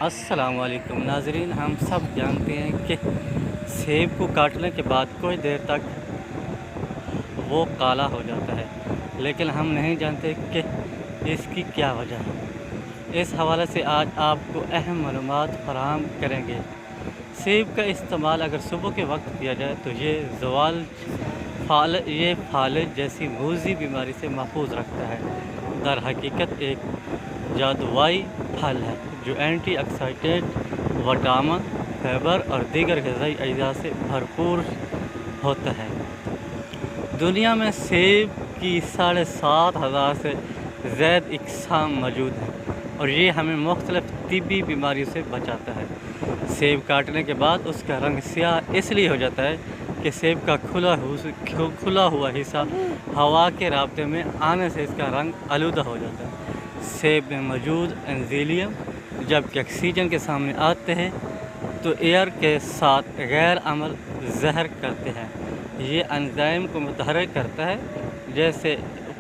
السلام علیکم ناظرین، ہم سب جانتے ہیں کہ سیب کو کاٹنے کے بعد کچھ دیر تک وہ کالا ہو جاتا ہے، لیکن ہم نہیں جانتے کہ اس کی کیا وجہ ہے۔ اس حوالے سے آج آپ کو اہم معلومات فراہم کریں گے۔ سیب کا استعمال اگر صبح کے وقت کیا جائے تو یہ فالج جیسی موذی بیماری سے محفوظ رکھتا ہے۔ در حقیقت ایک جادوائی پھل ہے جو اینٹی آکسیڈنٹ، وٹامن، فائبر اور دیگر غذائی اجزاء سے بھرپور ہوتا ہے۔ دنیا میں سیب کی 7,500 سے زائد اقسام موجود ہیں اور یہ ہمیں مختلف طبی بیماریوں سے بچاتا ہے۔ سیب کاٹنے کے بعد اس کا رنگ سیاہ اس لیے ہو جاتا ہے کہ سیب کا کھلا ہوا حصہ ہوا کے رابطے میں آنے سے اس کا رنگ آلودہ ہو جاتا ہے۔ سیب میں موجود انزیم جب آکسیجن کے سامنے آتے ہیں تو ایئر کے ساتھ غیر عمل ظاہر کرتے ہیں۔ یہ انزائم کو متحرک کرتا ہے، جیسے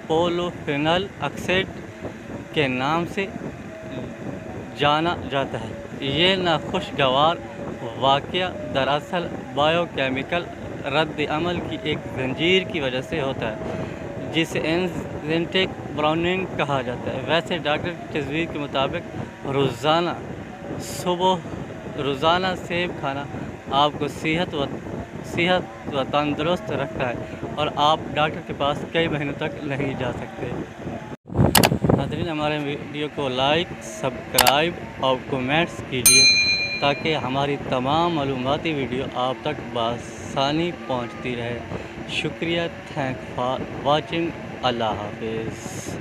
پولوفینول آکسائڈ کے نام سے جانا جاتا ہے۔ یہ ناخوشگوار واقعہ دراصل بائیو کیمیکل رد عمل کی ایک زنجیر کی وجہ سے ہوتا ہے جسے اینزائمیٹک براؤننگ کہا جاتا ہے۔ ویسے ڈاکٹر کی تجویز کے مطابق روزانہ سیب کھانا آپ کو صحت و تندرست رکھتا ہے اور آپ ڈاکٹر کے پاس کئی مہینوں تک نہیں جا سکتے۔ ناظرین، ہمارے ویڈیو کو لائک، سبسکرائب اور کومنٹس کیجیے تاکہ ہماری تمام معلوماتی ویڈیو آپ تک بآسانی پہنچتی رہے۔ شکریہ، تھینک فار واچنگ، اللہ حافظ۔